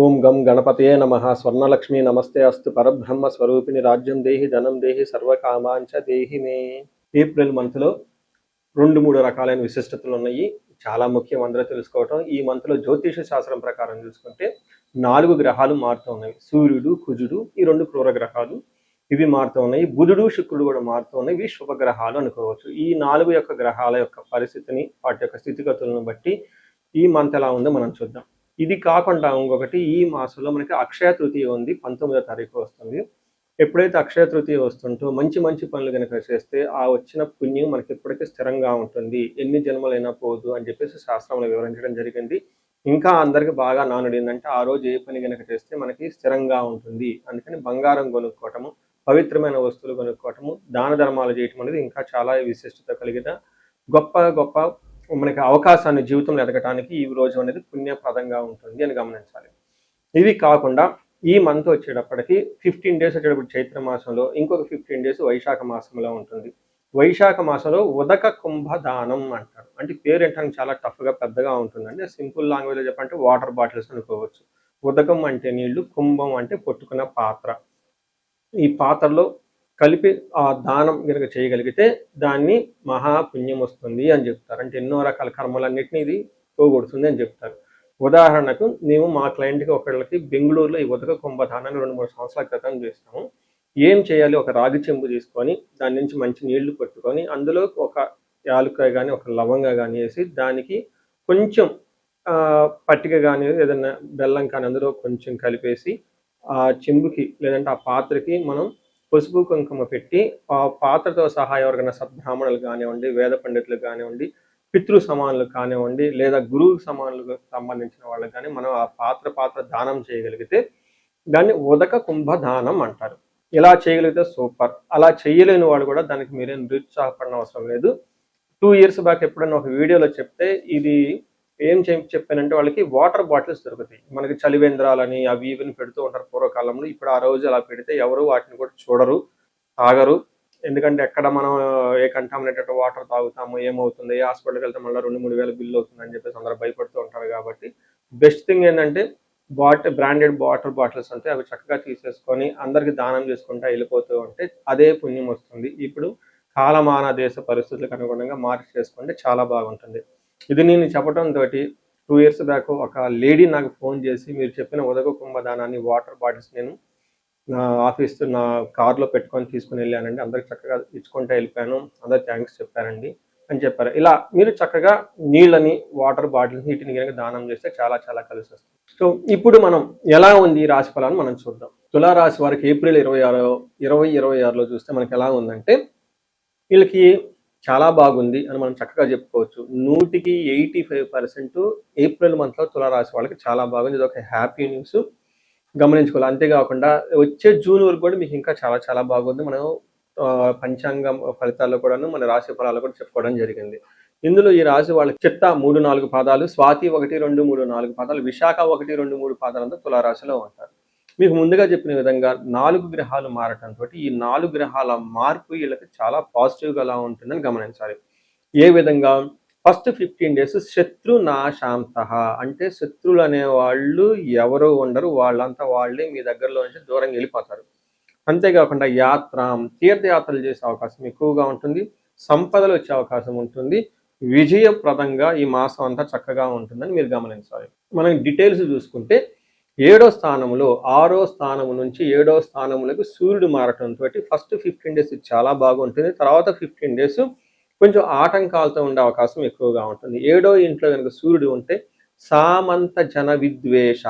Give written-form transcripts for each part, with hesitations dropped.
ఓం గం గణపతయే నమః. స్వర్ణలక్ష్మి నమస్తే అస్తు. పరబ్రహ్మ స్వరూపిణి రాజ్యం దేహి ధనం దేహి సర్వకామాంచ దేహి మే. ఏప్రిల్ మంత్లో 2-3 రకాలైన విశిష్టతలు ఉన్నాయి. చాలా ముఖ్యం అందరూ తెలుసుకోవటం. ఈ మంత్లో జ్యోతిష శాస్త్రం ప్రకారం చూసుకుంటే 4 గ్రహాలు మారుతూ ఉన్నాయి. సూర్యుడు, కుజుడు, ఈ 2 క్రూర గ్రహాలు ఇవి మారుతూ ఉన్నాయి. బుధుడు, శుక్రుడు కూడా మారుతూ ఉన్నాయి. ఇవి శుభగ్రహాలు అనుకోవచ్చు. ఈ 4 యొక్క గ్రహాల యొక్క పరిస్థితిని, వాటి యొక్క స్థితిగతులను బట్టి ఈ మంత్ ఎలా ఉందో మనం చూద్దాం. ఇది కాకుండా ఇంకొకటి, ఈ మాసంలో మనకి అక్షయ తృతీయ ఉంది. 19వ తారీఖు వస్తుంది. ఎప్పుడైతే అక్షయ తృతీయ వస్తుంటో మంచి మంచి పనులు కనుక చేస్తే ఆ వచ్చిన పుణ్యం మనకి ఎప్పటికీ స్థిరంగా ఉంటుంది, ఎన్ని జన్మలైనా పోదు అని చెప్పేసి శాస్త్రంలో వివరించడం జరిగింది. ఇంకా అందరికి బాగా నానుడు ఏంటంటే ఆ రోజు ఏ పని కనుక చేస్తే మనకి స్థిరంగా ఉంటుంది. అందుకని బంగారం కొనుక్కోవటము, పవిత్రమైన వస్తువులు కొనుక్కోవటము, దాన ధర్మాలు చేయటం అనేది ఇంకా చాలా విశిష్టత కలిగిన గొప్ప గొప్ప మనకి అవకాశాన్ని జీవితంలో ఎదగటానికి ఈ రోజు అనేది పుణ్యప్రదంగా ఉంటుంది అని గమనించాలి. ఇవి కాకుండా ఈ మంత్ వచ్చేటప్పటికి 15 డేస్ వచ్చేటప్పుడు చైత్ర మాసంలో, ఇంకొక 15 డేస్ వైశాఖ మాసంలో ఉంటుంది. వైశాఖ మాసంలో ఉదక కుంభదానం అంటారు. అంటే పేరు ఏంటంటే చాలా టఫ్గా పెద్దగా ఉంటుందండి. సింపుల్ లాంగ్వేజ్లో చెప్పంటే వాటర్ బాటిల్స్ అనుకోవచ్చు. ఉదకం అంటే నీళ్లు, కుంభం అంటే పొట్టుకున్న పాత్ర. ఈ పాత్రలో కలిపి ఆ దానం కనుక చేయగలిగితే దాన్ని మహాపుణ్యం వస్తుంది అని చెప్తారు. అంటే ఎన్నో రకాల కర్మలన్నింటినీ ఇది పోగొడుతుంది అని చెప్తారు. ఉదాహరణకు మేము మా క్లయింట్కి ఒకళ్ళకి బెంగళూరులో ఈ ఉదక కుంభదానాన్ని 2-3 సంవత్సరాల క్రితం చేస్తాము. ఏం చేయాలి, ఒక రాగి చెంబు తీసుకొని దాని నుంచి మంచి నీళ్లు పట్టుకొని అందులో ఒక యాలుకాయ కానీ ఒక లవంగా కానీ వేసి దానికి కొంచెం పట్టిక కానీ ఏదైనా బెల్లం కానీ అందులో కొంచెం కలిపేసి ఆ చెంబుకి లేదంటే ఆ పాత్రకి మనం పసుపు కుంకుమ పెట్టి ఆ పాత్రతో సహా ఎవరికైనా సద్బ్రాహ్మణులు కానివ్వండి, వేద పండితులు కానివ్వండి, పితృ సమానులు కానివ్వండి, లేదా గురువు సమానులకు సంబంధించిన వాళ్ళకి కానీ మనం ఆ పాత్ర దానం చేయగలిగితే దాన్ని ఉదక కుంభదానం అంటారు. ఇలా చేయగలిగితే సూపర్. అలా చేయలేని వాళ్ళు కూడా దానికి మీరేం నిరుత్సాహపడిన అవసరం లేదు. 2 years బ్యాక్ ఎప్పుడైనా ఒక వీడియోలో చెప్తే ఇది ఏం చెప్పానంటే వాళ్ళకి వాటర్ బాటిల్స్ దొరుకుతాయి. మనకి చలివేంద్రాలని అవి ఇవిని పెడుతూ ఉంటారు పూర్వకాలంలో. ఇప్పుడు ఆ రోజు అలా పెడితే ఎవరు వాటిని కూడా చూడరు, తాగరు. ఎందుకంటే ఎక్కడ మనం ఏ కంటామినేటెడ్ వాటర్ తాగుతాము, ఏమవుతుంది, ఏ హాస్పిటల్కి వెళ్తే మళ్ళీ 2-3 వేల బిల్లు అవుతుందని చెప్పేసి అందరూ భయపడుతూ ఉంటారు. కాబట్టి బెస్ట్ థింగ్ ఏంటంటే బ్రాండెడ్ వాటర్ బాటిల్స్ ఉంటే అవి చక్కగా తీసేసుకొని అందరికి దానం చేసుకుంటూ వెళ్ళిపోతూ ఉంటే అదే పుణ్యం వస్తుంది. ఇప్పుడు కాలమాన దేశ పరిస్థితులకు అనుగుణంగా మార్చి చేసుకుంటే చాలా బాగుంటుంది. ఇది నేను చెప్పడంతో 2 years బ్యాక్ ఒక లేడీ నాకు ఫోన్ చేసి మీరు చెప్పిన ఉదక కుంభదానాన్ని వాటర్ బాటిల్స్ నేను నా ఆఫీస్ నా కార్లో పెట్టుకొని తీసుకుని వెళ్ళానండి, అందరికి చక్కగా ఇచ్చుకుంటూ వెళ్ళిపోయాను, అందరు థ్యాంక్స్ చెప్పారండి అని చెప్పారు. ఇలా మీరు చక్కగా నీళ్ళని వాటర్ బాటిల్స్ వీటిని కనుక దానం చేస్తే చాలా చాలా కలిసి వస్తుంది. సో ఇప్పుడు మనం ఎలా ఉంది ఈ రాశి ఫలాన్ని మనం చూద్దాం. తులారాశి వారికి ఏప్రిల్ 2026లో చూస్తే మనకి ఎలా ఉందంటే వీళ్ళకి చాలా బాగుంది అని మనం చక్కగా చెప్పుకోవచ్చు. 100కి 85% ఏప్రిల్ మంత్లో తులారాశి వాళ్ళకి చాలా బాగుంది. ఇది ఒక హ్యాపీ న్యూస్ గమనించుకోవాలి. అంతేకాకుండా వచ్చే జూన్ వరకు కూడా మీకు ఇంకా చాలా చాలా బాగుంది. మనం పంచాంగం ఫలితాల్లో కూడాను మన రాశి ఫలాలు కూడా చెప్పుకోవడం జరిగింది. ఇందులో ఈ రాశి వాళ్ళకి చిత్త 3-4 పాదాలు, స్వాతి 1-2-3-4 పాదాలు, విశాఖ 1-2-3 పాదాలంతా తులారాశిలో ఉంటారు. మీకు ముందుగా చెప్పిన విధంగా 4 గ్రహాలు మారటంతో ఈ 4 గ్రహాల మార్పు వీళ్ళకి చాలా పాజిటివ్గా ఎలా ఉంటుందని గమనించాలి. ఏ విధంగా? ఫస్ట్ 15 డేస్ శత్రు నాశాంత, అంటే శత్రువులు అనేవాళ్ళు ఎవరు ఉండరు, వాళ్ళంతా వాళ్ళే మీ దగ్గరలో నుంచి దూరంగా వెళ్ళిపోతారు. అంతేకాకుండా తీర్థయాత్రలు చేసే అవకాశం ఎక్కువగా ఉంటుంది, సంపదలు వచ్చే అవకాశం ఉంటుంది, విజయప్రదంగా ఈ మాసం అంతా చక్కగా ఉంటుందని మీరు గమనించాలి. మనం డీటెయిల్స్ చూసుకుంటే 7వ స్థానంలో 6వ స్థానం నుంచి 7వ స్థానంలోకి సూర్యుడు మారటంతో ఫస్ట్ 15 డేస్ చాలా బాగుంటుంది. తర్వాత 15 డేస్ కొంచెం ఆటంకాలతో ఉండే అవకాశం ఎక్కువగా ఉంటుంది. 7వ ఇంట్లో కనుక సూర్యుడు ఉంటే సామంత జన విద్వేష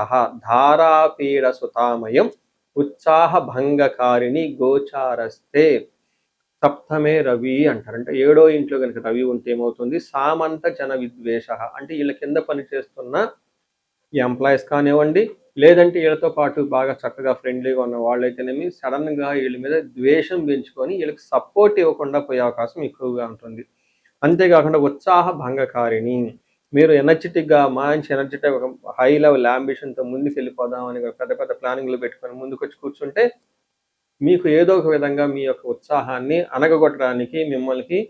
ధారాపీడ సుతామయం ఉత్సాహ భంగకారిణి గోచారస్తే సప్తమే రవి అంటారు. అంటే 7వ ఇంట్లో కనుక రవి ఉంటే ఏమవుతుంది? సామంత జన విద్వేష అంటే వీళ్ళ కింద పనిచేస్తున్న ఎంప్లాయీస్ కానివ్వండి, లేదంటే వీళ్ళతో పాటు బాగా చక్కగా ఫ్రెండ్లీగా ఉన్న వాళ్ళైతేనేమి సడన్గా వీళ్ళ మీద ద్వేషం పెంచుకొని వీళ్ళకి సపోర్ట్ ఇవ్వకుండా పోయే అవకాశం ఎక్కువగా ఉంటుంది. అంతేకాకుండా ఉత్సాహ భంగకారిణి, మీరు ఎనర్జెటిక్గా మంచి ఎనర్జెటిక్ ఒక హై లెవెల్ అంబిషన్తో ముందుకు వెళ్ళిపోదామని పెద్ద పెద్ద ప్లానింగ్లు పెట్టుకొని ముందుకు వచ్చి కూర్చుంటే మీకు ఏదో ఒక విధంగా మీ యొక్క ఉత్సాహాన్ని అనగగొట్టడానికి మిమ్మల్ని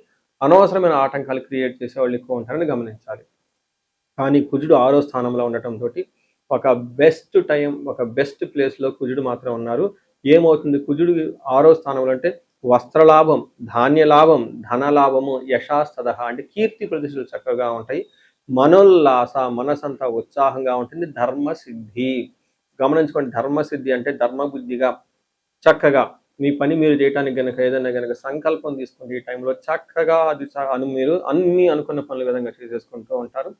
అనవసరమైన ఆటంకాలు క్రియేట్ చేసే వాళ్ళు ఎక్కువ ఉంటారని గమనించాలి. కానీ కుజుడు 6వ స్థానంలో ఉండటంతో ఒక బెస్ట్ టైం, ఒక బెస్ట్ ప్లేస్లో కుజుడు మాత్రం ఉన్నారు. ఏమవుతుంది, కుజుడు 6వ స్థానంలో అంటే వస్త్రలాభం, ధాన్యలాభం, ధనలాభము, యశాస్తద అంటే కీర్తి ప్రతిష్టలు చక్కగా ఉంటాయి. మనోల్లాస, మనసంతా ఉత్సాహంగా ఉంటుంది. ధర్మసిద్ధి గమనించుకోండి, ధర్మసిద్ధి అంటే ధర్మబుద్ధిగా చక్కగా మీ పని మీరు చేయడానికి గనక ఏదైనా గనక సంకల్పం తీసుకుంటే ఈ టైంలో చక్కగా అది మీరు అన్ని అనుకున్న పనుల విధంగా చేసేసుకుంటూ ఉంటారు.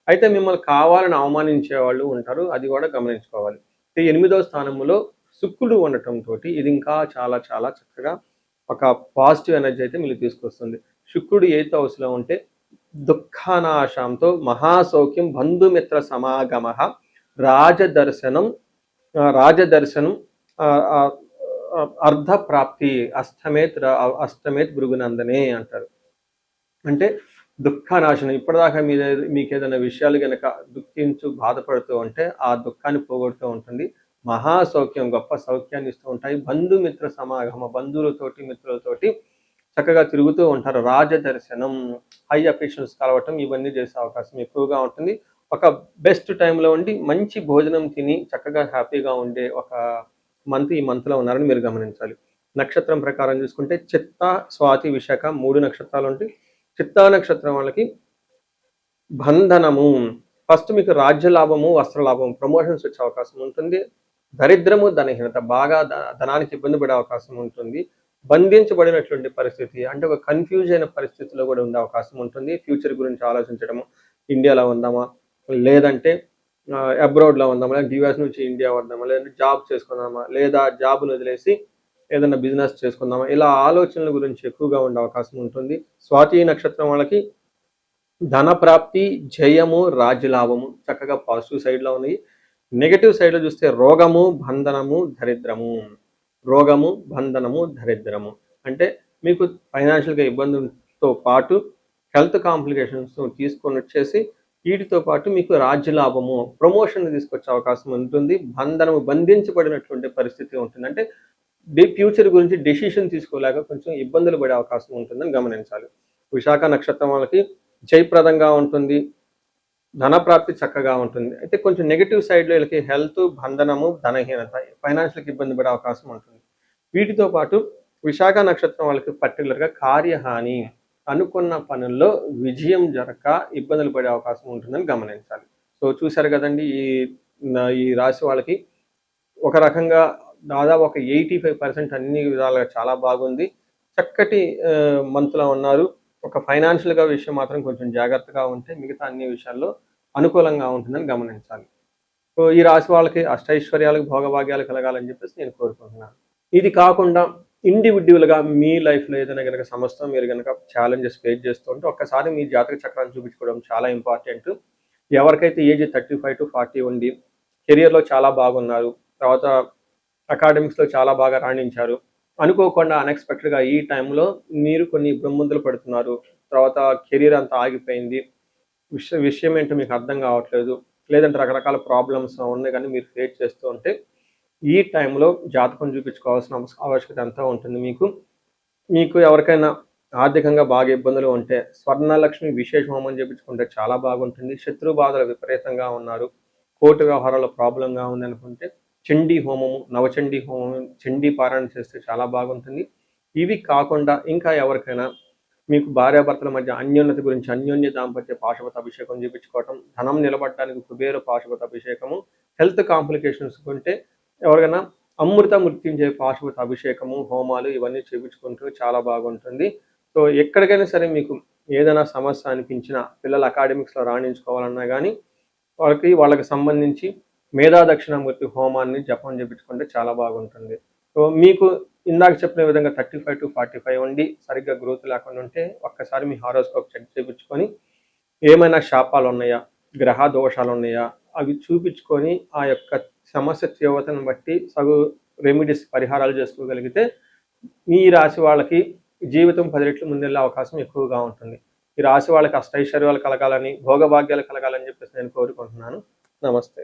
అయితే మిమ్మల్ని కావాలని అవమానించే వాళ్ళు ఉంటారు, అది కూడా గమనించుకోవాలి. 8వ స్థానంలో శుక్రుడు ఉండటంతో ఇది ఇంకా చాలా చాలా చక్కగా ఒక పాజిటివ్ ఎనర్జీ అయితే మీరు తీసుకొస్తుంది. శుక్రుడు 8th హౌస్లో ఉంటే దుఃఖనాశంతో మహాసౌఖ్యం, బంధుమిత్ర సమాగమ, రాజదర్శనం రాజదర్శనం అర్ధప్రాప్తి, అష్టమేత్ భృగునందనే అంటారు. అంటే దుఃఖనాశనం, ఇప్పటిదాకా మీకు ఏదైనా విషయాలు కనుక దుఃఖించు బాధపడుతూ ఉంటే ఆ దుఃఖాన్ని పోగొడుతూ ఉంటుంది. మహాసౌఖ్యం, గొప్ప సౌఖ్యాన్ని ఇస్తూ ఉంటాయి. బంధుమిత్ర సమాగమ, బంధువులతోటి మిత్రులతోటి చక్కగా తిరుగుతూ ఉంటారు. రాజదర్శనం, హై అఫీషియల్స్ కలవటం, ఇవన్నీ చేసే అవకాశం ఎక్కువగా ఉంటుంది. ఒక బెస్ట్ టైంలో ఉండి మంచి భోజనం తిని చక్కగా హ్యాపీగా ఉండే ఒక మంత్ ఈ మంత్లో ఉన్నారని మీరు గమనించాలి. నక్షత్రం ప్రకారం చూసుకుంటే చిత్త, స్వాతి, విశాఖ 3 నక్షత్రాలు ఉంటాయి. చిత్తా నక్షత్రం వాళ్ళకి బంధనము, ఫస్ట్ మీకు రాజ్యలాభము, వస్త్రలాభము, ప్రమోషన్స్ వచ్చే అవకాశం ఉంటుంది. దరిద్రము, ధనహీనత, బాగా ధనానికి ఇబ్బంది పడే అవకాశం ఉంటుంది. బంధించబడినటువంటి పరిస్థితి అంటే ఒక కన్ఫ్యూజ్ అయిన పరిస్థితిలో కూడా ఉండే అవకాశం ఉంటుంది. ఫ్యూచర్ గురించి ఆలోచించడము, ఇండియాలో ఉందామా లేదంటే అబ్రాడ్లో ఉందామా, లేదా యూఎస్ నుంచి ఇండియా వద్దామా, లేదంటే జాబ్ చేసుకుందామా, లేదా జాబ్ను వదిలేసి ఏదైనా బిజినెస్ చేసుకుందామా, ఇలా ఆలోచనల గురించి ఎక్కువగా ఉండే అవకాశం ఉంటుంది. స్వాతి నక్షత్రం వాళ్ళకి ధన ప్రాప్తి, జయము, రాజ్యలాభము చక్కగా పాజిటివ్ సైడ్లో ఉన్నాయి. నెగటివ్ సైడ్లో చూస్తే రోగము, బంధనము, దరిద్రము. రోగము, బంధనము, దరిద్రము అంటే మీకు ఫైనాన్షియల్గా ఇబ్బందులతో పాటు హెల్త్ కాంప్లికేషన్స్ తీసుకొని వచ్చేసి వీటితో పాటు మీకు రాజ్యలాభము, ప్రమోషన్ తీసుకొచ్చే అవకాశం ఉంటుంది. బంధనము, బంధించబడినటువంటి పరిస్థితి ఉంటుంది. అంటే ఫ్యూచర్ గురించి డెసిషన్ తీసుకోలేక కొంచెం ఇబ్బందులు పడే అవకాశం ఉంటుందని గమనించాలి. విశాఖ నక్షత్రం వాళ్ళకి జయప్రదంగా ఉంటుంది, ధనప్రాప్తి చక్కగా ఉంటుంది. అయితే కొంచెం నెగిటివ్ సైడ్లో వీళ్ళకి హెల్త్, బంధనము, ధనహీనత, ఫైనాన్షియల్కి ఇబ్బంది పడే అవకాశం ఉంటుంది. వీటితో పాటు విశాఖ నక్షత్రం వాళ్ళకి పర్టికులర్గా కార్యహాని, అనుకున్న పనుల్లో విజయం జరగక ఇబ్బందులు పడే అవకాశం ఉంటుందని గమనించాలి. సో చూశారు కదండి, ఈ రాశి వాళ్ళకి ఒక రకంగా దాదాపు ఒక 85% అన్ని విధాలుగా చాలా బాగుంది. చక్కటి మంత్లో ఉన్నారు. ఒక ఫైనాన్షియల్గా విషయం మాత్రం కొంచెం జాగ్రత్తగా ఉంటే మిగతా అన్ని విషయాల్లో అనుకూలంగా ఉంటుందని గమనించాలి. సో ఈ రాశి వాళ్ళకి అష్టైశ్వర్యాలకు, భోగభాగ్యాలు కలగాలని చెప్పేసి నేను కోరుకుంటున్నాను. ఇది కాకుండా ఇండివిడ్యువల్గా మీ లైఫ్లో ఏదైనా కనుక సమస్య మీరు కనుక ఛాలెంజెస్ ఫేస్ చేస్తూ ఉంటే ఒక్కసారి మీ జాతక చక్రాన్ని చూపించుకోవడం చాలా ఇంపార్టెంట్. ఎవరికైతే ఏజ్ 35 to 40 ఉండి కెరియర్లో చాలా బాగున్నారు, తర్వాత అకాడమిక్స్లో చాలా బాగా రాణించారు, అనుకోకుండా అన్ఎక్స్పెక్టెడ్గా ఈ టైంలో మీరు కొన్ని ఇబ్బందులు పడుతున్నారు, తర్వాత కెరీర్ అంతా ఆగిపోయింది, విషయం ఏంటో మీకు అర్థం కావట్లేదు, లేదంటే రకరకాల ప్రాబ్లమ్స్ ఉన్నాయి కానీ మీరు ఫేస్ చేస్తూ ఉంటే ఈ టైంలో జాతకం చూపించుకోవాల్సిన ఆవశ్యకత ఎంతో ఉంటుంది. మీకు ఎవరికైనా ఆర్థికంగా బాగా ఇబ్బందులు ఉంటే స్వర్ణలక్ష్మి విశేష హోమం చేయించుకుంటే చాలా బాగుంటుంది. శత్రు బాధలు విపరీతంగా ఉన్నారు, కోర్టు వ్యవహారాల ప్రాబ్లంగా ఉంది అనుకుంటే చండీ హోమము, నవచండీ హోమం, చండీ పారాయణ చేస్తే చాలా బాగుంటుంది. ఇవి కాకుండా ఇంకా ఎవరికైనా మీకు భార్యాభర్తల మధ్య అన్యోన్యత గురించి అన్యోన్య దాంపత్య పాశుపత అభిషేకం చేయించుకోవటం, ధనం నిలబడటానికి కుబేర పాశుపత అభిషేకము, హెల్త్ కాంప్లికేషన్స్ ఉంటే ఎవరికైనా అమృత మృత్యుంజయ పాశుపత అభిషేకము, హోమాలు ఇవన్నీ చేయించుకుంటూ చాలా బాగుంటుంది. సో ఎక్కడికైనా సరే మీకు ఏదైనా సమస్య అనిపించినా, పిల్లలు అకాడమిక్స్లో రాణించుకోవాలన్నా కానీ వాళ్ళకి సంబంధించి మేధా దక్షిణామూర్తి హోమాన్ని జపం చేయించుకుంటే చాలా బాగుంటుంది. సో మీకు ఇందాక చెప్పిన విధంగా 35 to 45 ఉండి సరిగ్గా గ్రోత్ లేకుండా ఉంటే ఒక్కసారి మీ హారోస్కోప్ చెక్ చేయించుకొని ఏమైనా శాపాలు ఉన్నాయా, గ్రహ దోషాలు ఉన్నాయా అవి చూపించుకొని ఆ యొక్క సమస్య తీవ్రతను బట్టి రెమెడీస్, పరిహారాలు చేసుకోగలిగితే ఈ రాశి వాళ్ళకి జీవితం 10 రెట్లు ముందెళ్ళే అవకాశం ఎక్కువగా ఉంటుంది. ఈ రాశి వాళ్ళకి అష్టైశ్వర్యాలు కలగాలని, భోగభాగ్యాలు కలగాలని చెప్పేసి నేను కోరుకుంటున్నాను. నమస్తే.